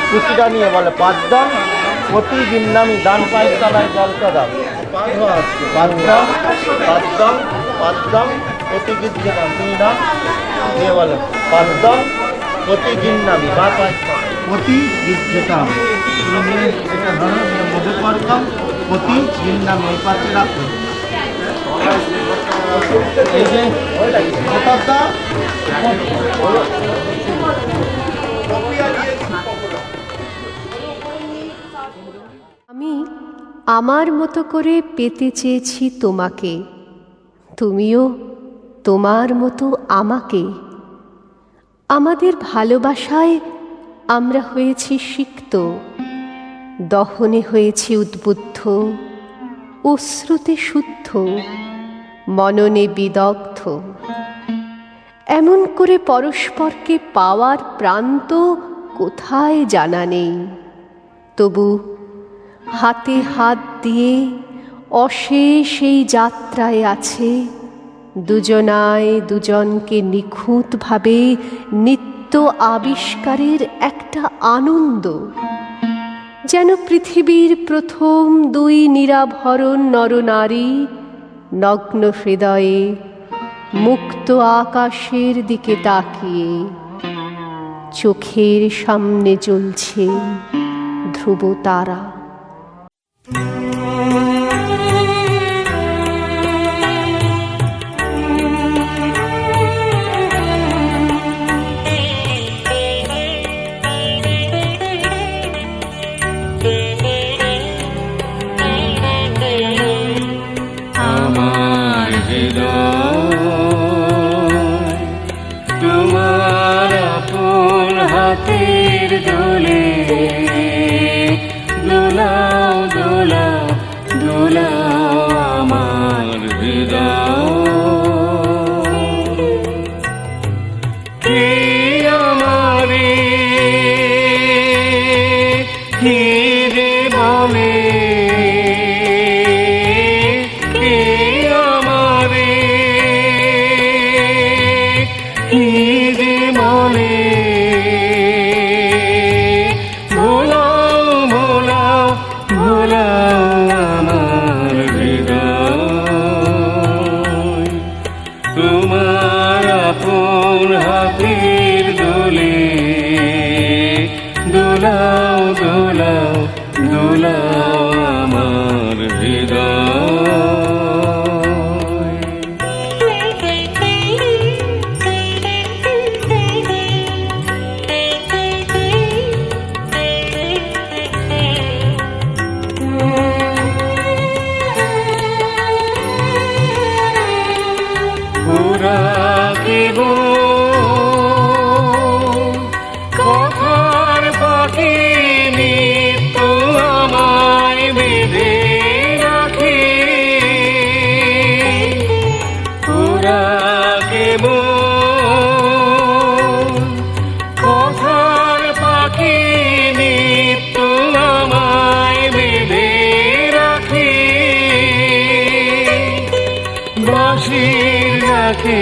কুচিটা নিয়ে বলে পাঁচদান প্রতি গিন্নামি দান পায়ের তলায় জলটা দাও। পাঁচদান পাঁচদান পাঁচদান প্রতি গিন্নাম তুমি দান দিয়ে বলে পাঁচদান প্রতি গিন্নামি বা প্রতি গিজ্জেতাম তুমি এটা ধরো মধ্যে করতাম প্রতি গিন্নামি এই পাশে রাখো। এই যে আমি আমার মতো করে পেতে চেয়েছি তোমাকে, তুমিও তোমার মতো আমাকে। আমাদের ভালোবাসায় আমরা হয়েছি সিক্ত, দহনে হয়েছি উদ্বুদ্ধ, অশ্রুতে শুদ্ধ, মননে বিদগ্ধ। এমন করে পরস্পরকে পাওয়ার প্রান্ত কোথায় জানা নেই, তবু হাতে হাত দিয়ে অশেষ এই যাত্রায় আছে দুজনায় দুজনকে নিখুঁতভাবে নিত্য আবিষ্কারের একটা আনন্দ। যেন পৃথিবীর প্রথম দুই নিরাভরণ নরনারী নগ্ন হৃদয়ে মুক্ত আকাশের দিকে তাকিয়ে, চোখের সামনে জ্বলছে ধ্রুব তারা। আমার হৃদয় তোমার আপন হাতের দোলে দোলাও দোলাও দোলাও আমার হৃদয়। কে আমারে হিরে বলে, কে আমারে হিরে বলে, ভোলাও ভোলাও ভোলাও আমার হৃদয়। তোমার আপন হাতের দোলে দোলাও দোলাও দোলাও আমার হৃদয়। রাখিব কথার পাখি নিত্য আমায় বেঁধে রাখে, রাখিব কথার পাখি নিত্য আমায় বেঁধে রাখে, বাঁশির রাখে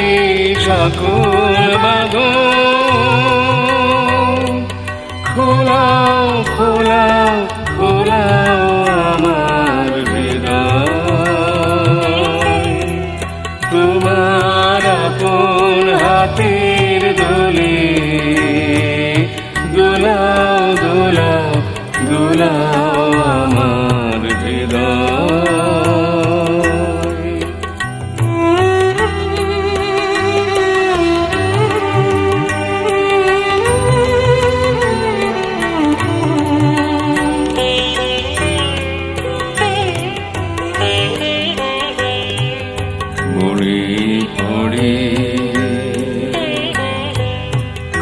সকল বাঁধন, খোলাও খোলাও খোলাও আমার হৃদয়। তোমার আপন হাতের দোলে দোলাও দোলাও দোলাও আমার হৃদয়।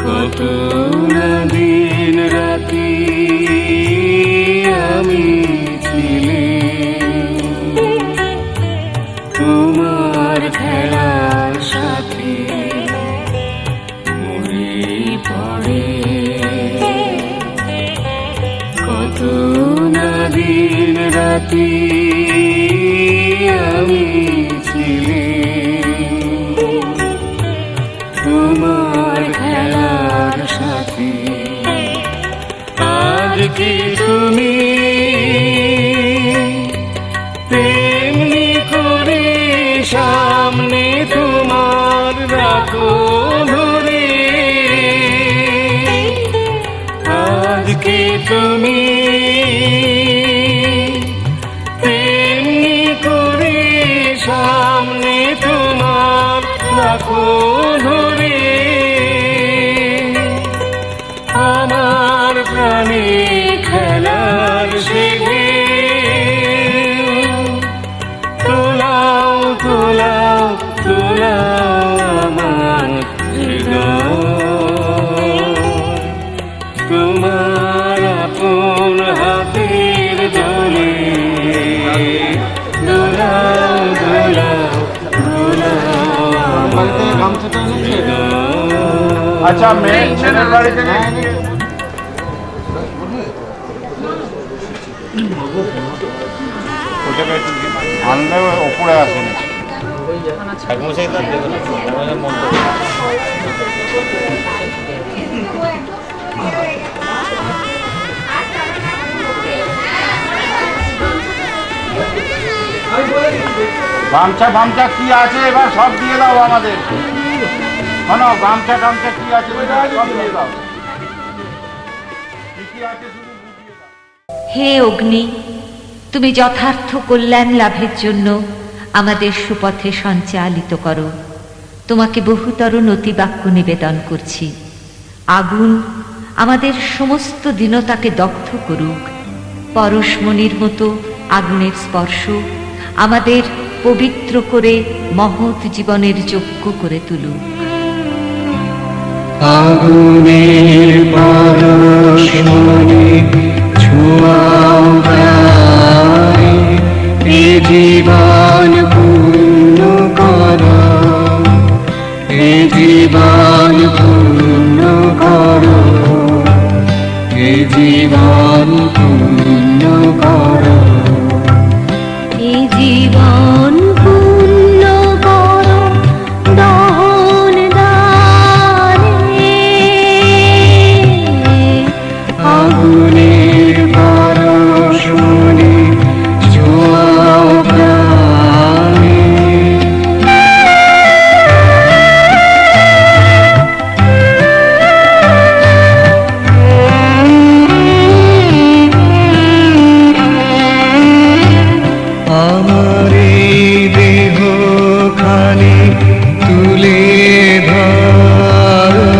কত না দিন রাতি আমি ছিলে তোমার খেলার সাথে, মরে পড়ে কত না দিন রাতি আমি ছিলে তোমার খেলার সাথী আজ কি তুমি তেমনি করে সামনে তোমার রাখো ধরে আজ কি তুমি তেমনি করে সামনে তোমার রাখো ধরে আমার প্রাণে খেলার শেখে তোলাও তোলাও তোলাও আমার হৃদয় তোমার আপন হাতের দোলে দোলাও দোলাও দোলাও আমার হৃদয়। আচ্ছা মেয়ে ছেলের বাড়ি থেকে আনলে ওপরে আসেনি গামছা গামছা কি আছে এবার সব দিয়ে দাও আমাদের শোনো গামছা টামছা কি আছে সব দিয়ে দাও কি আছে শুধু বুঝিয়ে দাও। হে অগ্নি, তুমি যথার্থ কল্যাণ লাভের জন্য আমাদের সুপথে সঞ্চালিত করো। তোমাকে বহুতর নতিবাক্য নিবেদন করছি। আগুন আমাদের সমস্ত দীনতাকে দগ্ধ করুক। পরশমণির মতো আগুনের স্পর্শ আমাদের পবিত্র করে মহৎ জীবনের যোগ্য করে তুলুক। আগুনের পরশমণি ছোঁয়াও প্রায়, এ জীবন পূর্ণ করো, এ জীবন পূর্ণ করো, এ জীবন পূর্ণ করো, এ জীবন পূর্ণ করো দহন দানে। আগুনের পরশমণি ছোঁয়াও প্রাণে। আমার এই দেহ খানি তুলে ধরো,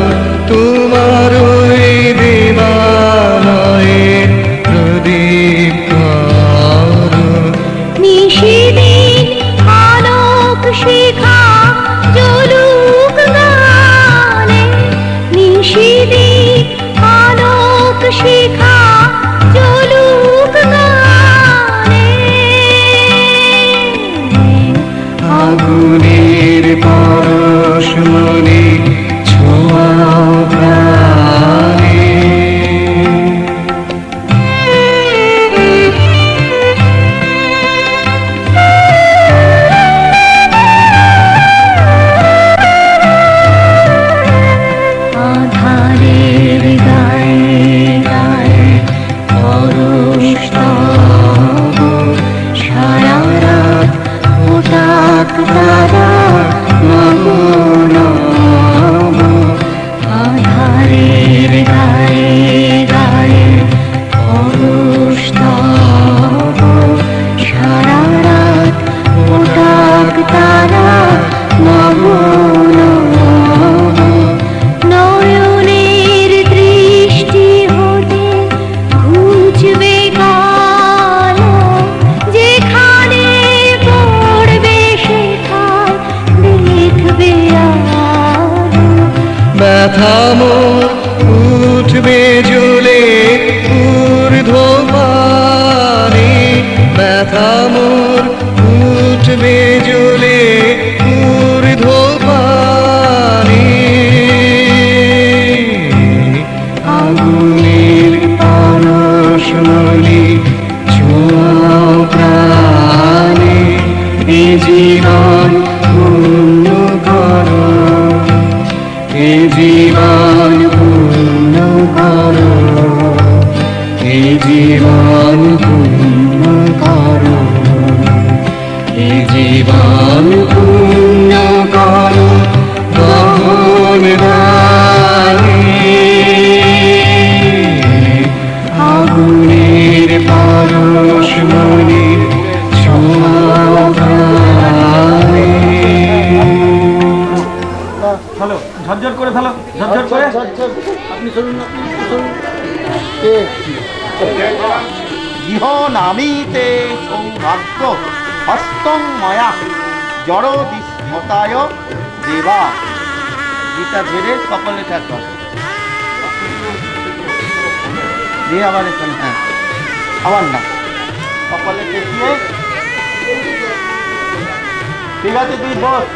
তোমার ওই দেবালয়ের প্রদীপ করো। নিশিদিন আলোক শিখা জ্বলুক গানে, নিশিদিন আলোক শিখা জ্বলুক গানে। আগুনের পরশমণি ছোঁয়াও প্রাণে। আধারের গায়ে গায়ে পরশ তব, সারা রাত ওটাক তারা নব নব। আধারের গায়ে গায়ে পরশ তব, সারা রাত ওটাক তারা নব নব। নয়নের দৃষ্টি হতে ঘুচবে কালো, যেখানে পড়বে সেখানে দেখবে আলো। ব্যথা মোর উঠবে জ্বলে ঊর্ধ্বপানে, ব্যথা মোর উঠবে জ্বলে ঊর্ধ্বপানে। আগুনের পরশমণি ছোঁয়াও প্রাণে, এ জীবন পূর্ণ করো, এ জীবন পূর্ণ আপনি চলুন, গৃহ নামিতে সৌভাগ্য হস্তং ময়া জড় দিস্মতায় দেবা। গীতা ঝেড়ে সকলে থাকবে দিয়ে আবার এখানে, হ্যাঁ আবার না, সকলে দেখিয়ে ঠিক আছে, তুই বস।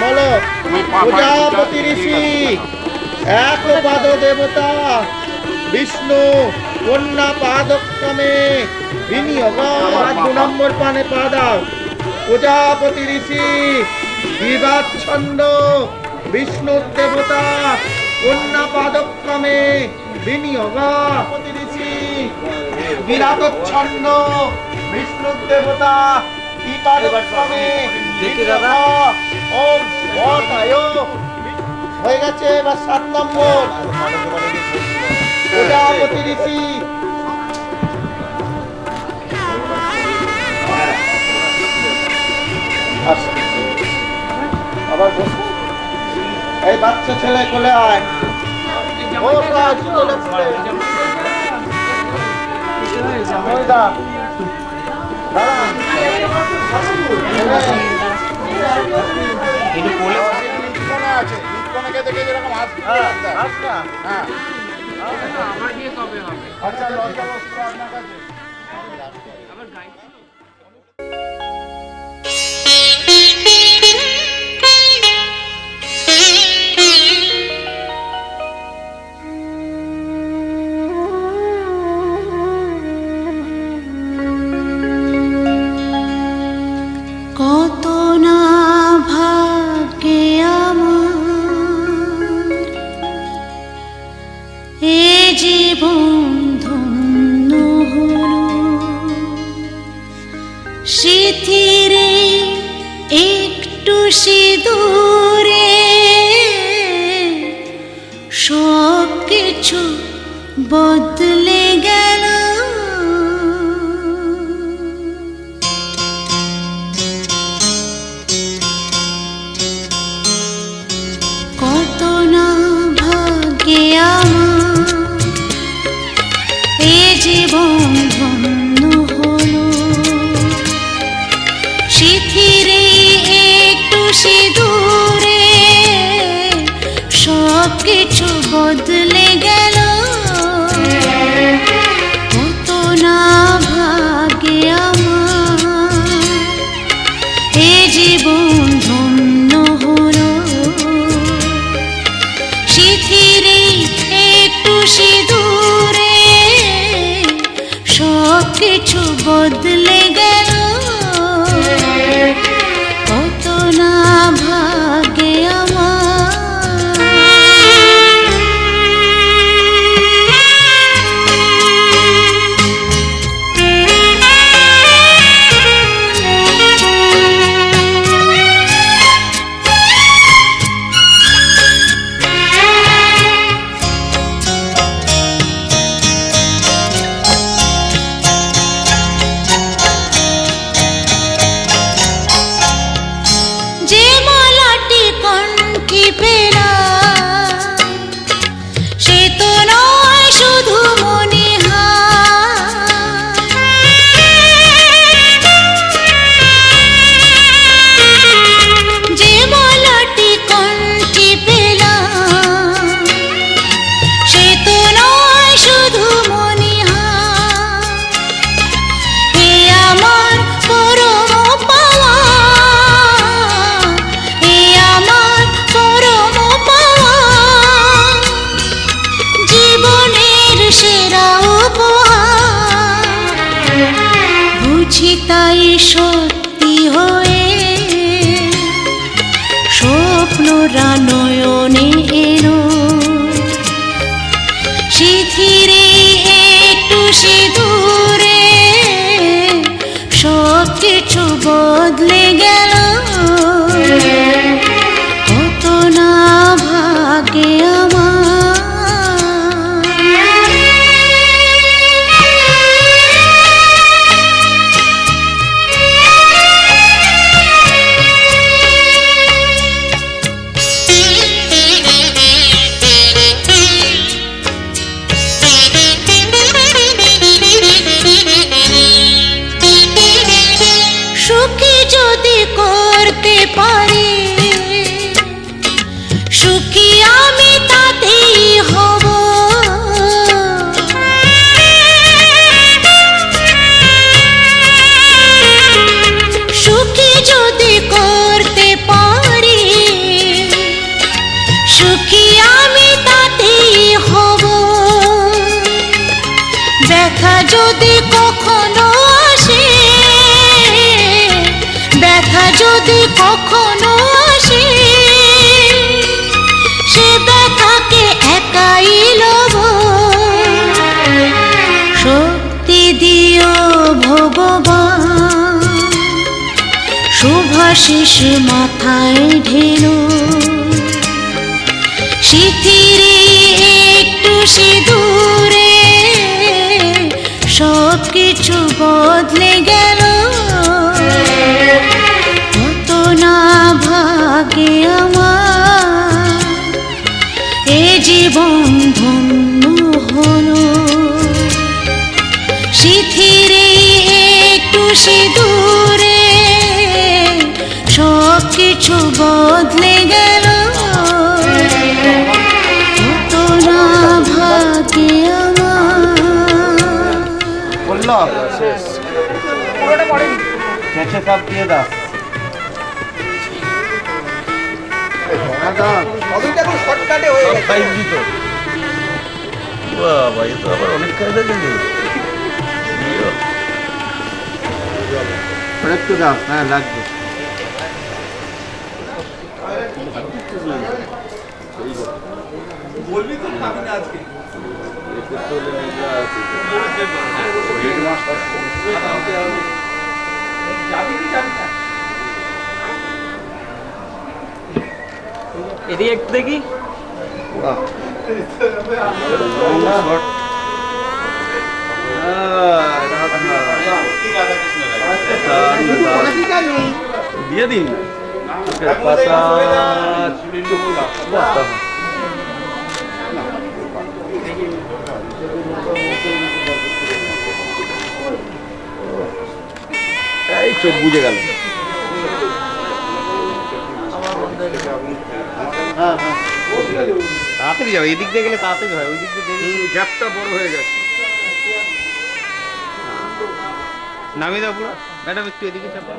বলো, প্রজাপতি ঋষি এক পাদ দেবতা বিষ্ণু কন্যা পাদক্রমে বিনিয়োগ। 2 নম্বর পানে পা দাও। প্রজাপতি ঋষি বিবাচ্ছন্দ বিষ্ণু দেবতা কন্যা পাদক্রমে বিনিয়োগ। প্রজাপতি ঋষি বিরাটচ্ছন্দ বিষ্ণু দেবতা হয়ে গেছে। এবার 7 নম্বর প্রজাপতি ঋষি আবার এই বাচ্চা ছেলে কোলে আয়। কত না ভাগ্যে আমার এ জীবন ধন্য হলো, স্মৃতিরে একটু সিঁদুরে সব কিছু বদলে গেল। কত না ভাগ্যে আমার এ জীবন ধন্য হলো, স্মৃতিরে একটু সিঁদুরে সব কিছু বদলে গেল। কত না ভাগ্যে আমার এ জীবন ধন্য হলো, স্মৃতিরে একটু সিঁদুরে সব কিছু বদলে গেল। কত না ভাগ্যে যে মালাটি কণ্ঠে পেলা সে তো নয় শুধু মনে যে মালাটি কণ্ঠে পেলা সে তো নয় শুধু মনে এ আমার পরম পাওয়া, এ আমার পরম পাওয়া, জীবনের সেরা উপহার। বুঝি তাই সত্যি হয়ে স্বপ্নরা নয়নে এলো, স্মৃতিরে একটু সিঁদুরে সব কিছু বদলে গেল। কত না ভাগ্যে আমার যদি কখনো আসে, ব্যথা যদি কখনো আসে, সে ব্যথাকে একাই লব। শক্তি দিও ভগবান, শুভাশিস মাথায় ঢেলো, শিথিরে একটু সিঁদুরে সব কিছু বদলে গেল। কত না ভাগে আমার এ জীবন ধন্য হলো। শিথিরে একটু সিঁদুরে সব কিছু বদলে গেল। কত না ভাগে আমার। বললো শেষ, শেষে সব দিয়ে দাও। সব খাই দিত। বাবা, এ তো আবার অনেক খাইতে গেলি। একটু দাও, হ্যাঁ লাগবে। বলবি তো খাবি না আজকে। এদিকে একটু দেখি। দিয়ে দিন এই চোখ বুঝে গেল। তাড়াতাড়ি যাবে, এদিক দিয়ে গেলে তাড়াতাড়ি হয়, ওই দিক দিয়ে গ্যাপটা বড় হয়ে গেছে। নামিয়ে দাও পুরো ম্যাডাম, একটু এদিকে চাপা।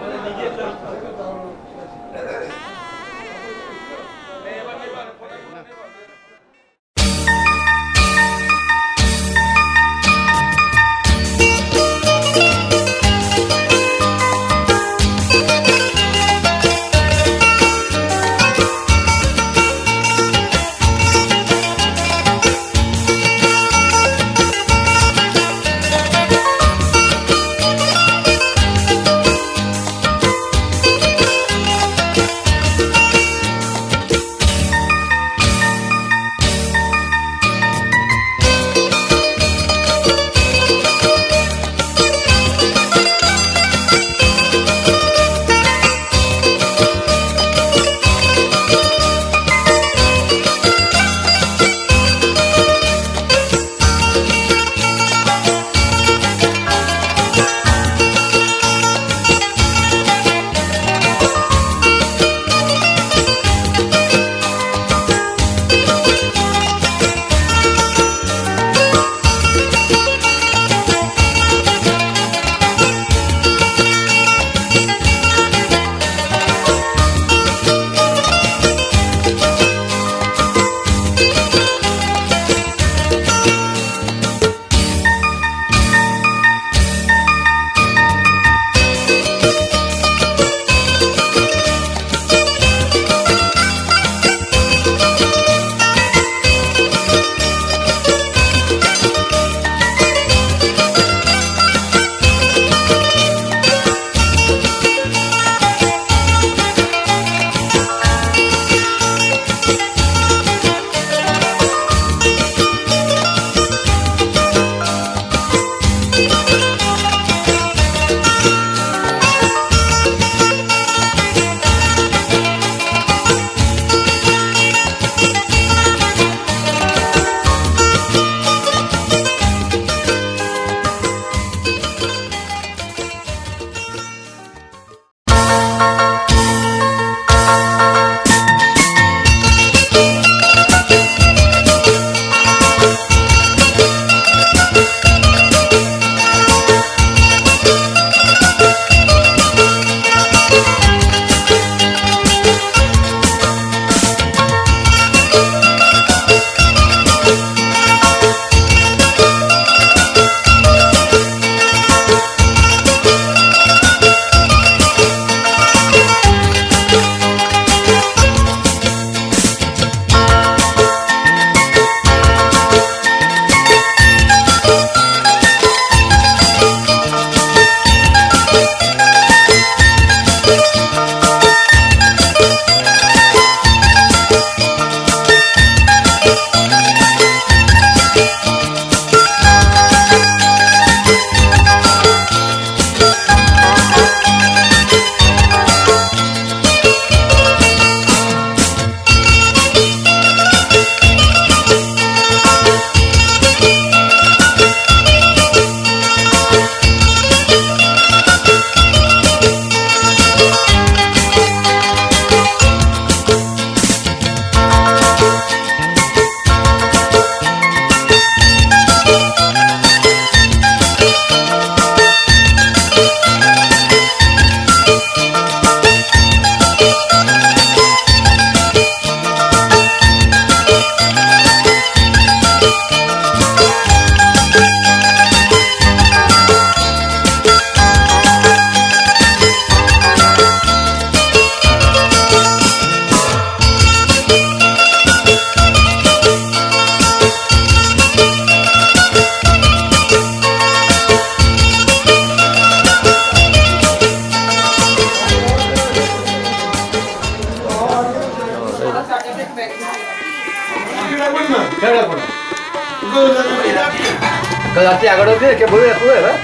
রাত্রি 11টা কে বলে রাখবো এবার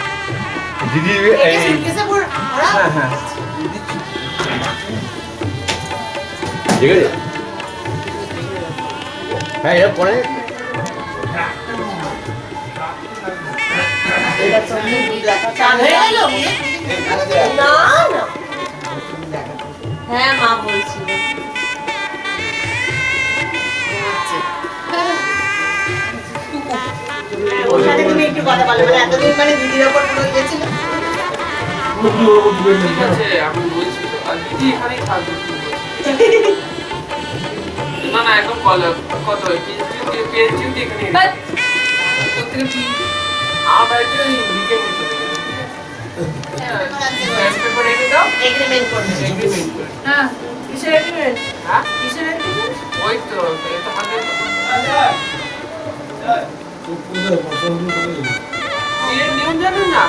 দিদি এই হ্যাঁ হ্যাঁ ঠিক আছে হ্যাঁ এটা পরে হ্যাঁ মা বলছিল ওর সাথে তুমি একটু কথা বলো মানে এতদিন মানে দিদির ওপর পুরো গিয়েছিল ঠিক আছে আমি বলছি তো আর দিদি এখানেই থাকবে না না একদম কত পিএইচডি এখানে প্রত্যেকে কি আমার বাড়িতে উইকেন্ডে চলে গেছে পেপার এনে দাও এগ্রিমেন্ট করবে এগ্রিমেন্ট করে হ্যাঁ কিসের এগ্রিমেন্ট হ্যাঁ কিসের এগ্রিমেন্ট ওই তো এটা হাতে বিয়ের নিয়ম জানেন না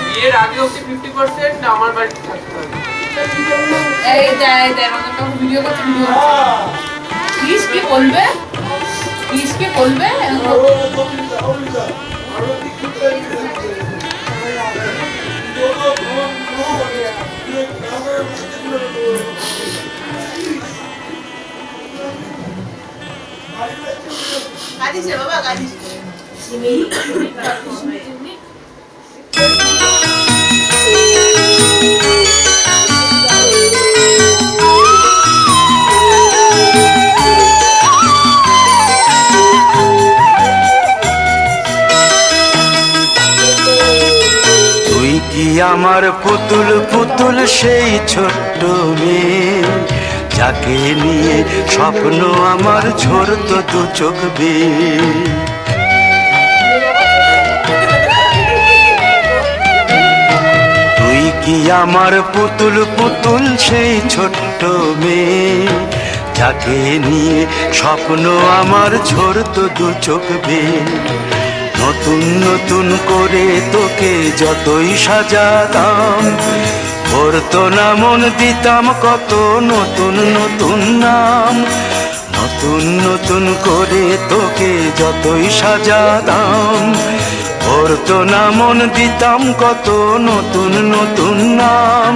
বিয়ের আগে অব্দি 50% আমার বাড়িতে থাকতে হবে এই দেয় দেয় আমাদের তো ভিডিও করতে ভিডিও প্লিজ কি বলবে প্লিজ কি বলবে কাঁদিস রে বাবা কাঁদিস তুই কি আমার পুতুল পুতুল সেই ছোট্ট মেয়ে যাকে নিয়ে স্বপ্ন আমার ঝরতো দু চোখ বেয়ে তুই কি আমার পুতুল পুতুল সেই ছোট্ট মেয়ে যাকে নিয়ে স্বপ্ন আমার ঝরতো দু চোখ বেয়ে নতুন নতুন করে তোকে যতই সাজাতাম ভরতো না মন দিতাম কত নতুন নতুন নাম নতুন নতুন করে তোকে যতই সাজাতাম ভরতো না মন দিতাম কত নতুন নতুন নাম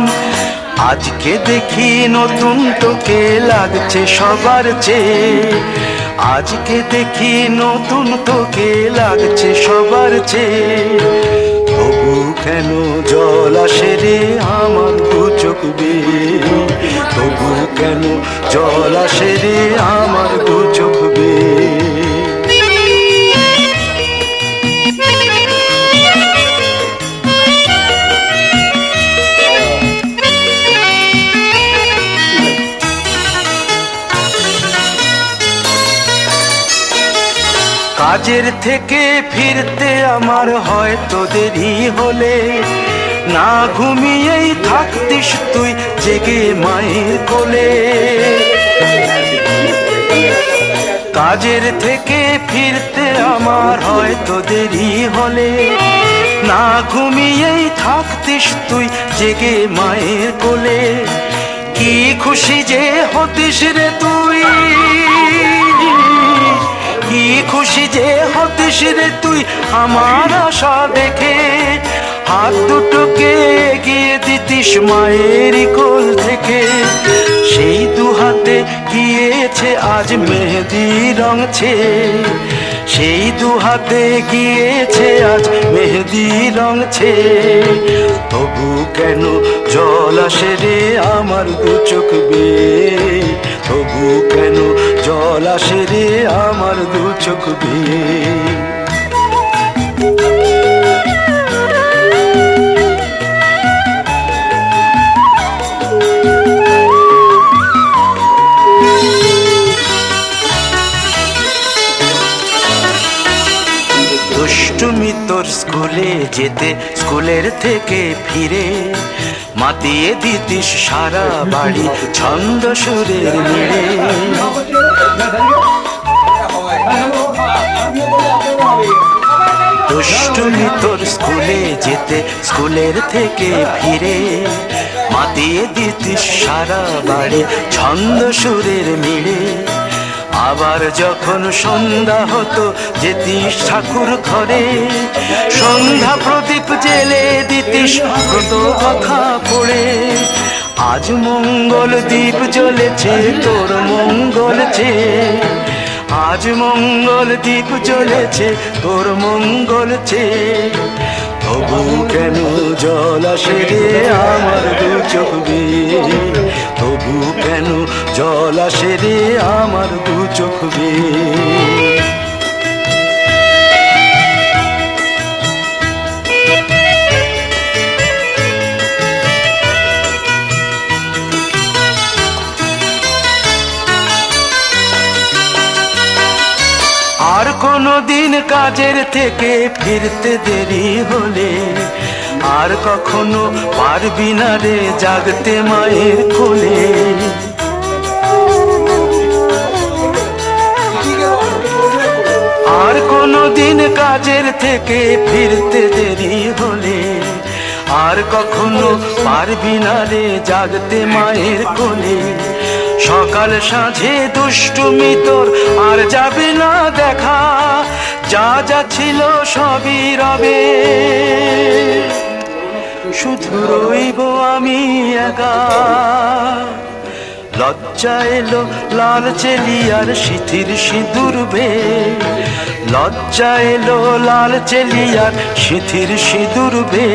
আজকে দেখি নতুন তোকে লাগছে সবার চেয়ে আজকে দেখি নতুন তোকে লাগছে সবার চেয়ে তবু কেন জল আসে রে আমার দু চোখ বেয়ে তবু কেন জল আসে রে আমার দু চোখ বেয়ে কাজের থেকে ফিরতে আমার হয়তো দেরি হলে না ঘুমিয়েই থাকতিস তুই জেগে মায়ের কোলে কাজের থেকে ফিরতে আমার হয়তো দেরি হলে না ঘুমিয়েই থাকতিস তুই জেগে মায়ের কোলে কি খুশি যে হতিস রে তুই কি খুশি যে হতিস রে তুই আমার আশা দেখে হাত দুটোকে এগিয়ে দিতিস মায়ের কোল থেকে সেই দু হাতে গিয়েছে আজ মেহেদি রংছে সেই দু হাতে গিয়েছে আজ মেহেদি রংছে তবু কেন জল আসে রে আমার দু চোখ বেয়ে তবু কেন জল আসে রে আমার দু চোখ বেয়ে দুষ্টুমি তোর স্কুলে যেতে স্কুলের থেকে ফিরে মাতিয়ে দিতিস সারা বাড়ি ছন্দ সুরের মেরে দুষ্টুমি তোর স্কুলে যেতে স্কুলের থেকে ফিরে মাতিয়ে দিতিস সারা বাড়ি ছন্দ সুরের মিলে। আবার যখন সন্ধ্যা হতো যেতিস ঠাকুর ঘরে, সন্ধ্যা প্রদীপ জেলে দিতিস ব্রত কথা পড়ে। আজ মঙ্গল দ্বীপ জ্বলেছে তোর মঙ্গল চেয়ে, আজ মঙ্গল দ্বীপ জ্বলেছে তোর মঙ্গল চেয়ে। তবু কেন জল আসে রে আমার দু চোখ বেয়ে, তবু কেন জল আসে রে আমার দু চোখ বেয়ে। আর কোনো দিন কাজের থেকে ফিরতে দেরি হলে, আর কখনো পারবি না রে জাগতে মায়ের কোলে। আর কোনো দিন কাজের থেকে ফিরতে দেরি হলে, আর কখনো পারবি না রে জাগতে মায়ের কোলে। সকাল সাঁঝে দুষ্টুমি তোর আর যাবে না দেখা, যা যা ছিল সবই রবে, শুধু রইব আমি একা। লজ্জা এলো লাল চেলিয়ার সিথির সিঁদুর বে, লজ্জা এলো লাল চেলিয়ার সিথির সিঁদুর বে।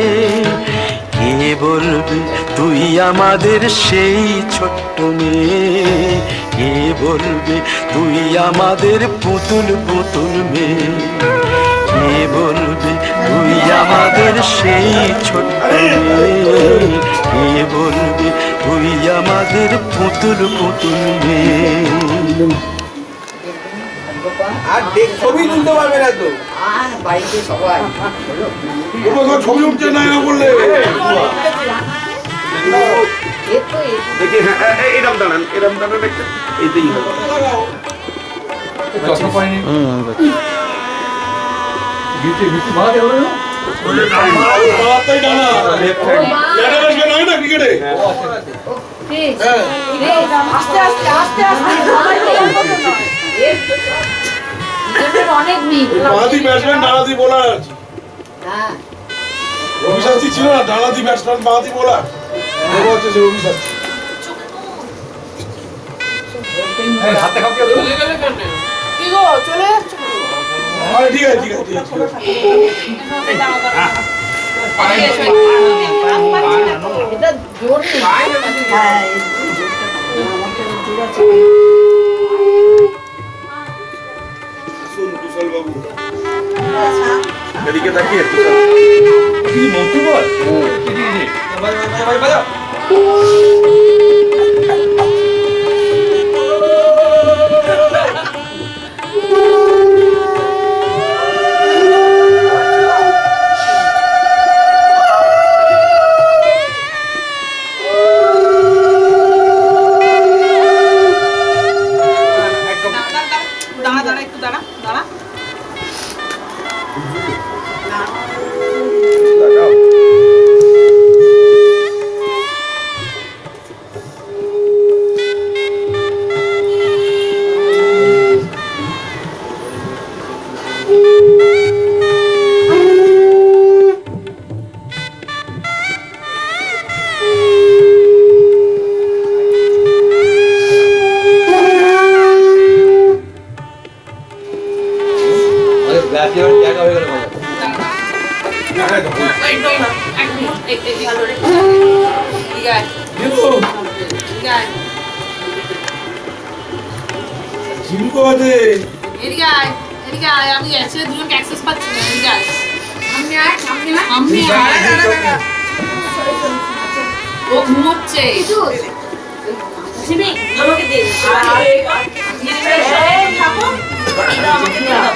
কে বলবে তুই আমাদের সেই ছোট্ট মেয়ে, কে বলবে তুই আমাদের পুতুল পুতুল মেয়ে, কে বলবে তুই আমাদের সেই ছোট্ট মেয়ে, কে বলবে তুই আমাদের পুতুল পুতুল মেয়ে। আর ছবি তুলতে পারবে না তো, বাড়িতে সবাই ছবি উঠছে না বললে দেখি। হ্যাঁ এরম দাঁড়ান, এরম দাঁড়ান একটা, এইটাই হবে। অনেক মিল ডানাদি ব্যাটসম্যান ডানাদি বোলার আছে। রবিশাস্ত্রী ছিল না ডানাদি ব্যাটসম্যান বাঁহাতি বোলার, হচ্ছে সে রবিশাস্ত্রী। কি গো চলে যাচ্ছে? ঠিক আছে ঠিক আছে ঠিক আছে। এটা জোর নেই। হ্যাঁ কুশল বাবু এদিকে তাকিয়ে কি মন্ত্রী বল ও ঘুমোচ্ছে আমাকে দিন থাকো আমাকে দিয়ে দাও।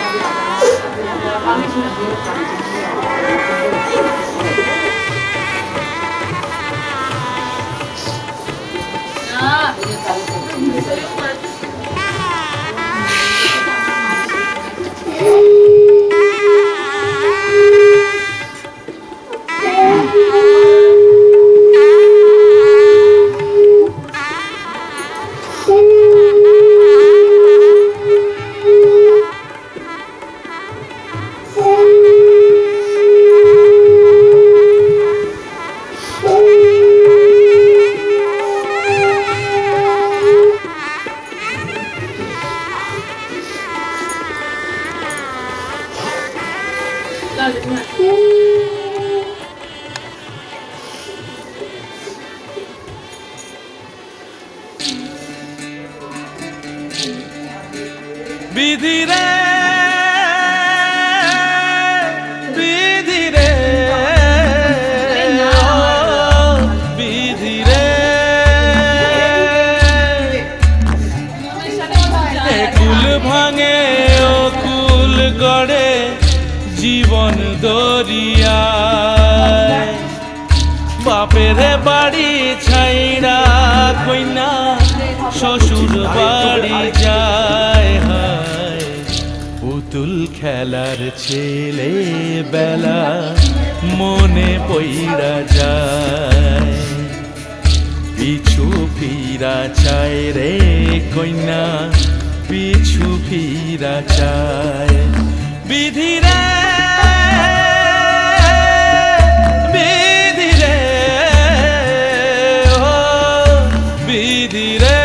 বিধি রে বিধি রে বিধি রে কুল ভাঙে ও কুল গড়ে জীবন দরিয়ায় বাপের বাড়ি ছাইড়া কইনা শ্বশুর বাড়ি যায় হায় পুতুল খেলার ছেলে বেলা মনে পইরা যায় পিছু ফিরা চায় রে কইনা পিছু ফিরা চায় বিধি রে বিধি রে ও বিধি রে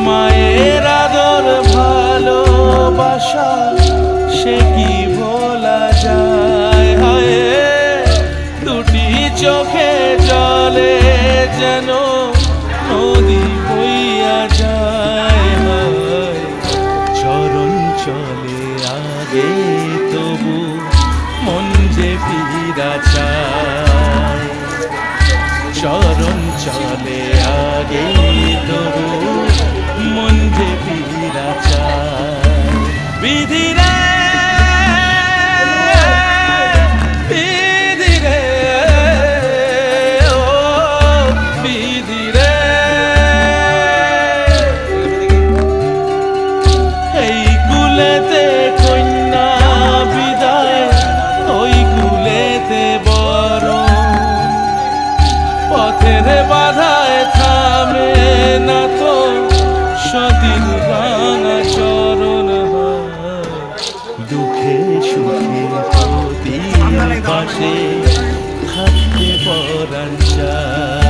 মায়ের আদর ভালোবাসা সে কি ভোলা যায় হায় দুটি চোখে জলে যেন নদী বইয়া যায় হায় চরণ চলে আগে তবু মন যে ফিরা চায় চরণ চলে আগে তবু মন যে ফিরা চায় বিধি রে বিধি রে ও বিধি রে এই কুলেতে কন্যা বিদায় ওই কুলেতে বড় পথের বাধায় থামে না তো সতীর রাঙা চরণ দুঃখে সুখে প্রতি পাশে থাকতে পরাণ চায়